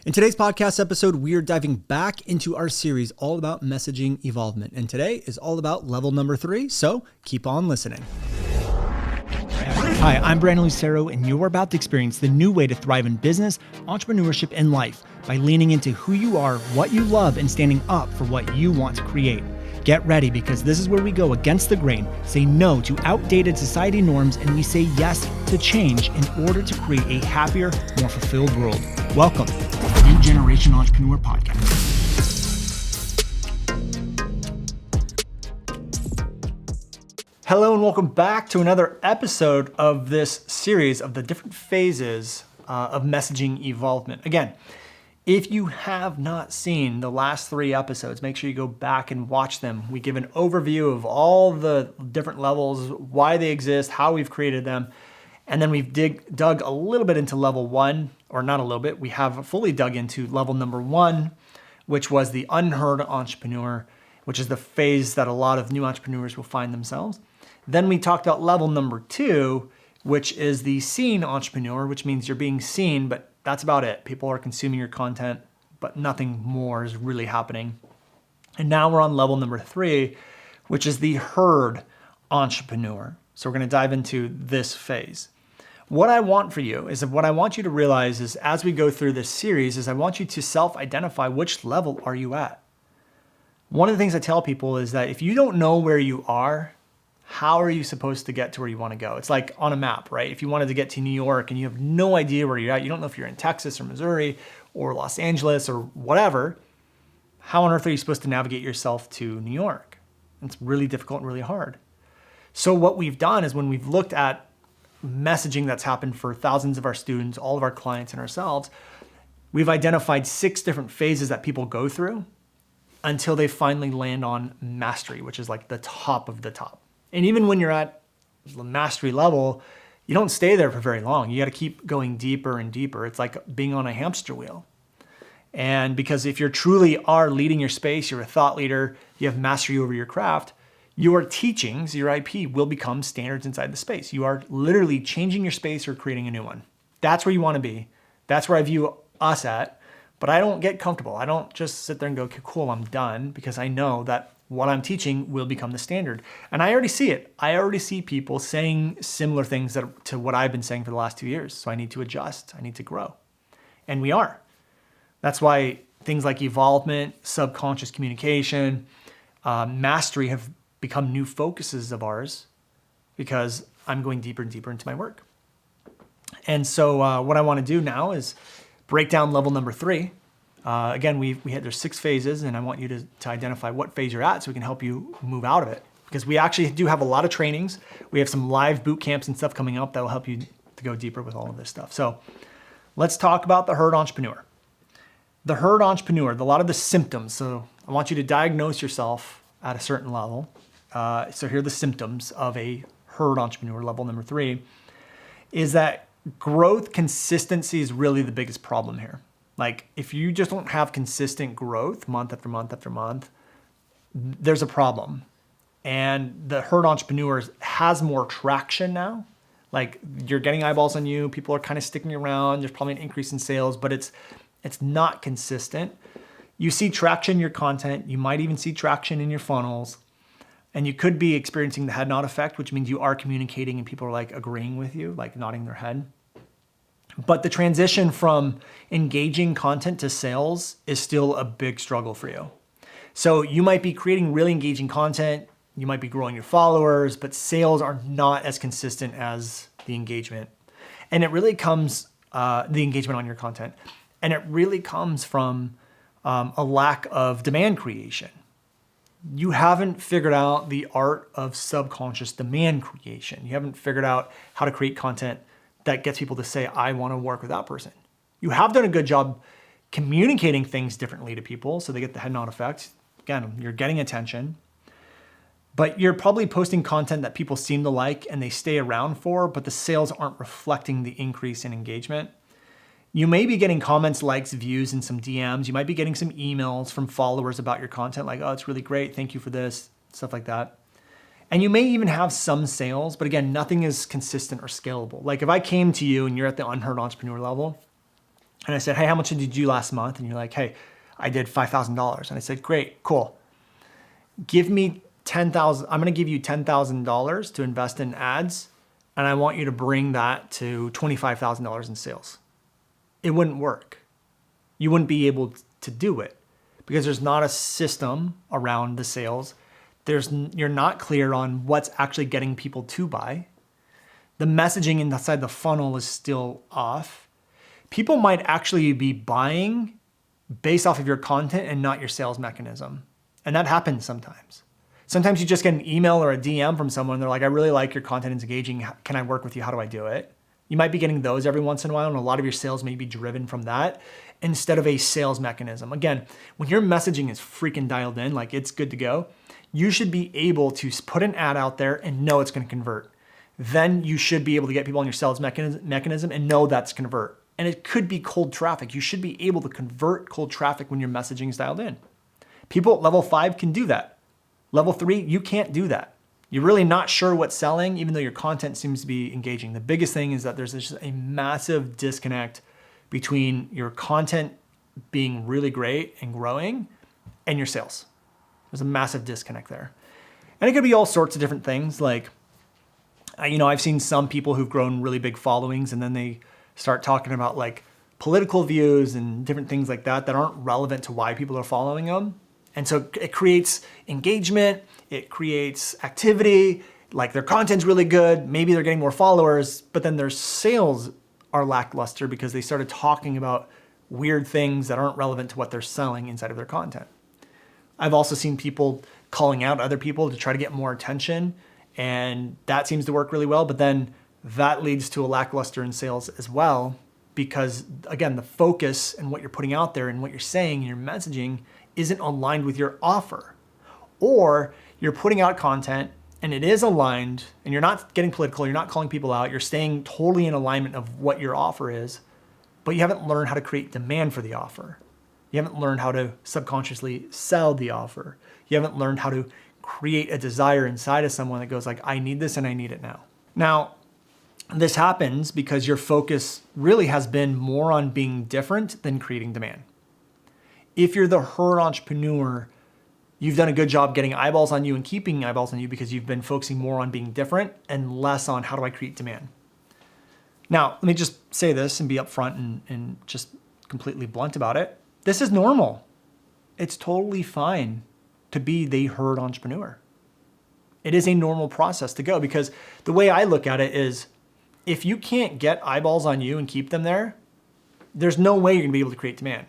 In today's podcast episode, we are diving back into our series all about messaging evolvement. And today is all about level number 3, so keep on listening. Hi, I'm Brandon Lucero, and you're about to experience the new way to thrive in business, entrepreneurship, and life by leaning into who you are, what you love, and standing up for what you want to create. Get ready, because this is where we go against the grain, say no to outdated society norms, and we say yes to change in order to create a happier, more fulfilled world. Welcome to the New Generation Entrepreneur Podcast. Hello and welcome back to another episode of this series of the different phases of messaging evolvement. Again, if you have not seen the last 3 episodes, make sure you go back and watch them. We give an overview of all the different levels, why they exist, how we've created them. And then we've dug a little bit into level 1, or not a little bit, we have fully dug into level number 1, which was the unheard entrepreneur, which is the phase that a lot of new entrepreneurs will find themselves. Then we talked about level number 2, which is the seen entrepreneur, which means you're being seen, but that's about it. People are consuming your content, but nothing more is really happening. And now we're on level number 3, which is the heard entrepreneur. So we're going to dive into this phase. What I want for you is, what I want you to realize is, as we go through this series, is I want you to self-identify which level are you at. One of the things I tell people is that if you don't know where you are, how are you supposed to get to where you want to go? It's like on a map, right? If you wanted to get to New York and you have no idea where you're at, you don't know if you're in Texas or Missouri or Los Angeles or whatever, how on earth are you supposed to navigate yourself to New York? It's really difficult and really hard. So what we've done is, when we've looked at messaging that's happened for thousands of our students, all of our clients and ourselves, we've identified 6 different phases that people go through until they finally land on mastery, which is like the top of the top. And even when you're at the mastery level, you don't stay there for very long. You got to keep going deeper and deeper. It's like being on a hamster wheel. And because if you truly are leading your space, you're a thought leader, you have mastery over your craft, your teachings, your IP will become standards inside the space. You are literally changing your space or creating a new one. That's where you want to be. That's where I view us at. But I don't get comfortable. I don't just sit there and go, okay, cool, I'm done, because I know that what I'm teaching will become the standard. And I already see it. I already see people saying similar things to what I've been saying for the last 2 years. So I need to adjust. I need to grow. And we are. That's why things like evolvement, subconscious communication, mastery have become new focuses of ours, because I'm going deeper and deeper into my work. And so what I want to do now is break down level number 3. Again, there's 6 phases, and I want you to identify what phase you're at so we can help you move out of it. Because we actually do have a lot of trainings. We have some live boot camps and stuff coming up that will help you to go deeper with all of this stuff. So let's talk about the heard entrepreneur. The heard entrepreneur, a lot of the symptoms. So I want you to diagnose yourself at a certain level. So here are the symptoms of a heard entrepreneur, level number 3, is that growth consistency is really the biggest problem here. Like, if you just don't have consistent growth month after month after month, there's a problem. And the herd entrepreneur has more traction now. Like, you're getting eyeballs on you. People are kind of sticking around. There's probably an increase in sales, but it's not consistent. You see traction in your content. You might even see traction in your funnels. And you could be experiencing the head nod effect, which means you are communicating and people are like agreeing with you, like nodding their head. But the transition from engaging content to sales is still a big struggle for you. So you might be creating really engaging content, you might be growing your followers, but sales are not as consistent as the engagement. And it really comes, the engagement on your content, and it really comes from a lack of demand creation. You haven't figured out the art of subconscious demand creation. You haven't figured out how to create content that gets people to say, I want to work with that person. You have done a good job communicating things differently to people so they get the head nod effect. Again, you're getting attention, but you're probably posting content that people seem to like and they stay around for, but the sales aren't reflecting the increase in engagement. You may be getting comments, likes, views, and some DMs. You might be getting some emails from followers about your content, like, oh, it's really great, thank you for this, stuff like that. And you may even have some sales, but again, nothing is consistent or scalable. Like if I came to you and you're at the unheard entrepreneur level, And I said, hey, how much did you do last month? And you're like, hey, I did $5,000. And I said, great, cool. Give me $10,000. I'm going to give you $10,000 to invest in ads. And I want you to bring that to $25,000 in sales. It wouldn't work. You wouldn't be able to do it because there's not a system around the sales. You're not clear on what's actually getting people to buy. The messaging inside the funnel is still off. People might actually be buying based off of your content and not your sales mechanism. And that happens sometimes. Sometimes you just get an email or a DM from someone. They're like, I really like your content. It's engaging. Can I work with you? How do I do it? You might be getting those every once in a while, and a lot of your sales may be driven from that instead of a sales mechanism. Again, when your messaging is freaking dialed in, like it's good to go, you should be able to put an ad out there and know it's going to convert. Then you should be able to get people on your sales mechanism and know that's convert. And it could be cold traffic. You should be able to convert cold traffic when your messaging is dialed in. People at level 5 can do that. Level 3, you can't do that. You're really not sure what's selling, even though your content seems to be engaging. The biggest thing is that there's just a massive disconnect between your content being really great and growing and your sales. There's a massive disconnect there. And it could be all sorts of different things. Like, I've seen some people who've grown really big followings and then they start talking about like political views and different things like that that aren't relevant to why people are following them. And so it creates engagement, it creates activity, like their content's really good, maybe they're getting more followers, but then their sales are lackluster because they started talking about weird things that aren't relevant to what they're selling inside of their content. I've also seen people calling out other people to try to get more attention, and that seems to work really well, but then that leads to a lackluster in sales as well because, again, the focus and what you're putting out there and what you're saying and your messaging isn't aligned with your offer. Or you're putting out content and it is aligned and you're not getting political, you're not calling people out, you're staying totally in alignment of what your offer is, but you haven't learned how to create demand for the offer. You haven't learned how to subconsciously sell the offer. You haven't learned how to create a desire inside of someone that goes like, I need this and I need it now. Now, this happens because your focus really has been more on being different than creating demand. If you're the herd entrepreneur, you've done a good job getting eyeballs on you and keeping eyeballs on you because you've been focusing more on being different and less on how do I create demand. Now, let me just say this and be upfront and just completely blunt about it. This is normal. It's totally fine to be the herd entrepreneur. It is a normal process to go because the way I look at it is if you can't get eyeballs on you and keep them there, there's no way you're gonna be able to create demand.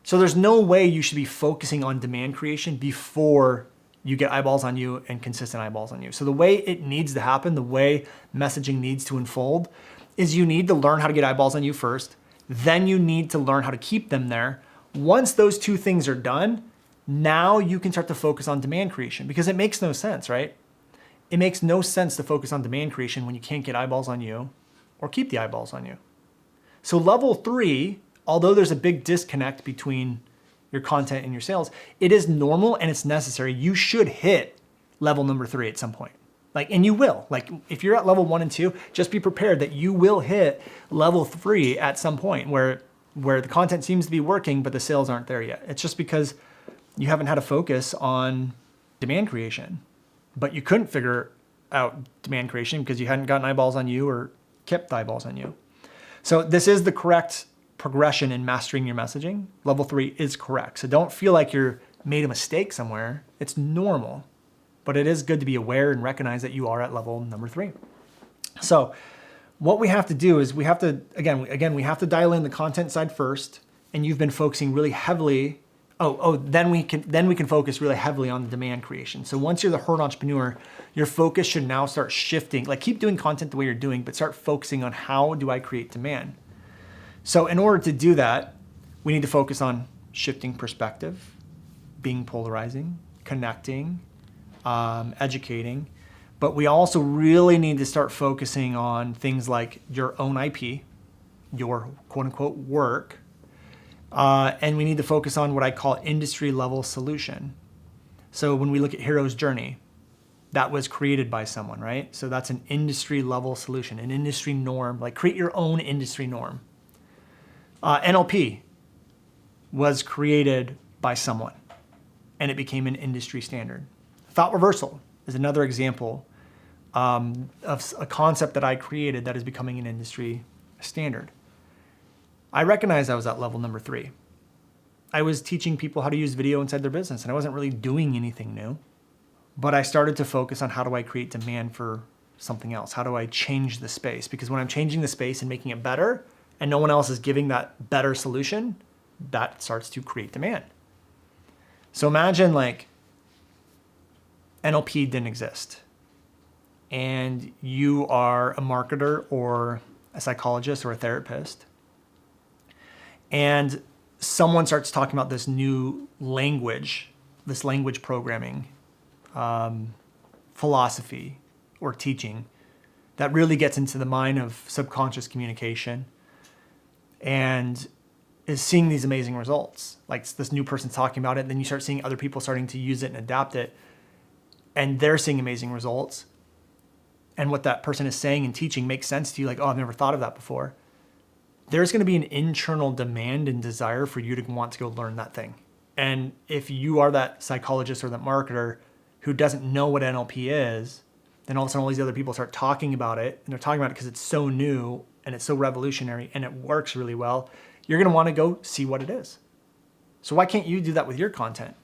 So there's no way you should be focusing on demand creation before you get eyeballs on you and consistent eyeballs on you. So the way it needs to happen, the way messaging needs to unfold is you need to learn how to get eyeballs on you first. Then you need to learn how to keep them there. Once those two things are done, now you can start to focus on demand creation because it makes no sense, right? It makes no sense to focus on demand creation when you can't get eyeballs on you or keep the eyeballs on you. So level 3, although there's a big disconnect between your content and your sales, it is normal and it's necessary. You should hit level number 3 at some point. And you will. If you're at level 1 and 2, just be prepared that you will hit level 3 at some point where the content seems to be working, but the sales aren't there yet. It's just because you haven't had a focus on demand creation, but you couldn't figure out demand creation because you hadn't gotten eyeballs on you or kept eyeballs on you. So this is the correct progression in mastering your messaging. Level 3 is correct. So don't feel like you're made a mistake somewhere. It's normal, but it is good to be aware and recognize that you are at level number 3. So what we have to do is we have to, again, we have to dial in the content side first, and you've been focusing really heavily. Then we can focus really heavily on the demand creation. So once you're the herd entrepreneur, your focus should now start shifting. Keep doing content the way you're doing, but start focusing on how do I create demand? So in order to do that, we need to focus on shifting perspective, being polarizing, connecting, educating. But we also really need to start focusing on things like your own IP, your quote unquote work, and we need to focus on what I call industry level solution. So when we look at Hero's Journey, that was created by someone, right? So that's an industry level solution, an industry norm, create your own industry norm. NLP was created by someone, and it became an industry standard. Thought reversal is another example of a concept that I created that is becoming an industry standard. I recognized I was at level number 3. I was teaching people how to use video inside their business, and I wasn't really doing anything new, but I started to focus on how do I create demand for something else? How do I change the space? Because when I'm changing the space and making it better, and no one else is giving that better solution, that starts to create demand. So imagine like NLP didn't exist, and you are a marketer or a psychologist or a therapist, and someone starts talking about this new language, this language programming philosophy or teaching that really gets into the mind of subconscious communication and is seeing these amazing results. Like this new person's talking about it, then you start seeing other people starting to use it and adapt it, and they're seeing amazing results. And what that person is saying and teaching makes sense to you, like, oh, I've never thought of that before. There's going to be an internal demand and desire for you to want to go learn that thing. And if you are that psychologist or that marketer who doesn't know what NLP is, then all of a sudden all these other people start talking about it, and they're talking about it because it's so new and it's so revolutionary and it works really well. You're going to want to go see what it is. So why can't you do that with your content?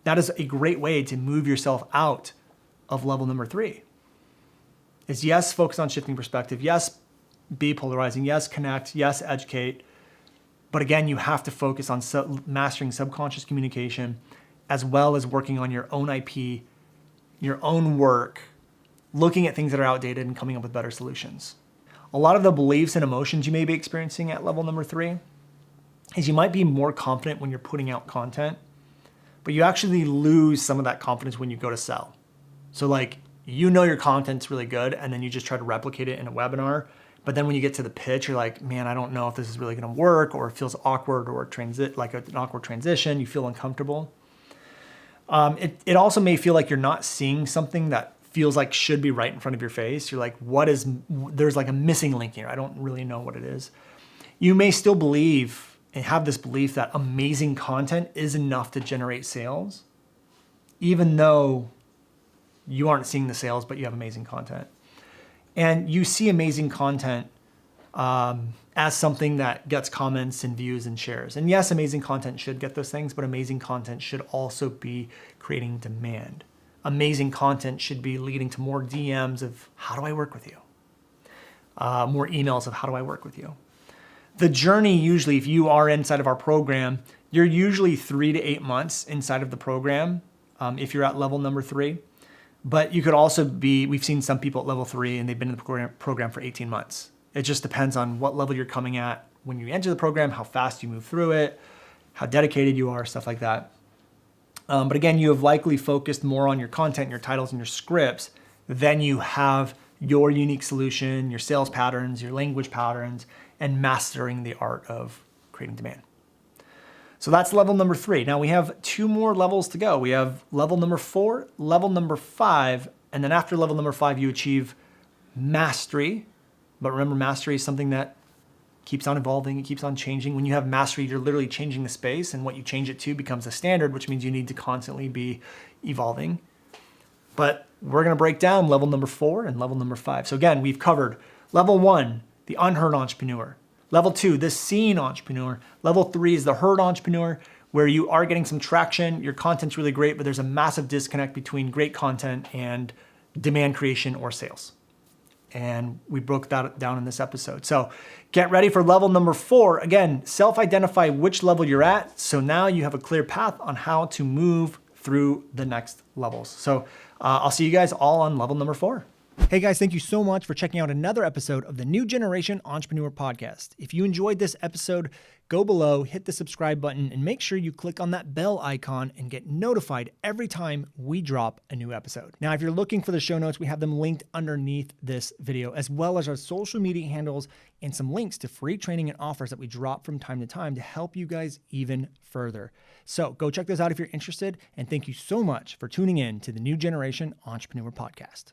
That is a great way to move yourself out of level number 3. Is yes, focus on shifting perspective. Yes, be polarizing. Yes, connect. Yes, educate. But again, you have to focus on mastering subconscious communication, as well as working on your own IP, your own work, looking at things that are outdated and coming up with better solutions. A lot of the beliefs and emotions you may be experiencing at level number 3 is you might be more confident when you're putting out content, but you actually lose some of that confidence when you go to sell. So like, you know your content's really good, and then you just try to replicate it in a webinar. But then when you get to the pitch, you're like, man, I don't know if this is really gonna work, or it feels awkward, or like an awkward transition, you feel uncomfortable. It also may feel like you're not seeing something that feels like should be right in front of your face. You're like, there's like a missing link here. I don't really know what it is. You may still believe and have this belief that amazing content is enough to generate sales, even though you aren't seeing the sales, but you have amazing content. And you see amazing content as something that gets comments and views and shares. And yes, amazing content should get those things, but amazing content should also be creating demand. Amazing content should be leading to more DMs of how do I work with you? More emails of how do I work with you? The journey usually, if you are inside of our program, you're usually 3 to 8 months inside of the program if you're at level number 3. But you could also be, we've seen some people at level 3 and they've been in the program for 18 months. It just depends on what level you're coming at when you enter the program, how fast you move through it, how dedicated you are, stuff like that. But again, you have likely focused more on your content, your titles, and your scripts than you have your unique solution, your sales patterns, your language patterns, and mastering the art of creating demand. So that's level number 3. Now we have 2 more levels to go. We have level number 4, level number 5, and then after level number 5, you achieve mastery. But remember, mastery is something that keeps on evolving, it keeps on changing. When you have mastery, you're literally changing the space, and what you change it to becomes the standard, which means you need to constantly be evolving. But we're gonna break down level number 4 and level number 5. So again, we've covered level 1, the unheard entrepreneur. Level 2, the seen entrepreneur. Level 3 is the heard entrepreneur, where you are getting some traction, your content's really great, but there's a massive disconnect between great content and demand creation or sales. And we broke that down in this episode. So get ready for level number 4. Again, self-identify which level you're at. So now you have a clear path on how to move through the next levels. So I'll see you guys all on level number 4. Hey guys, thank you so much for checking out another episode of the New Generation Entrepreneur Podcast. If you enjoyed this episode, go below, hit the subscribe button, and make sure you click on that bell icon and get notified every time we drop a new episode. Now, if you're looking for the show notes, we have them linked underneath this video, as well as our social media handles and some links to free training and offers that we drop from time to time to help you guys even further. So go check those out if you're interested, and thank you so much for tuning in to the New Generation Entrepreneur Podcast.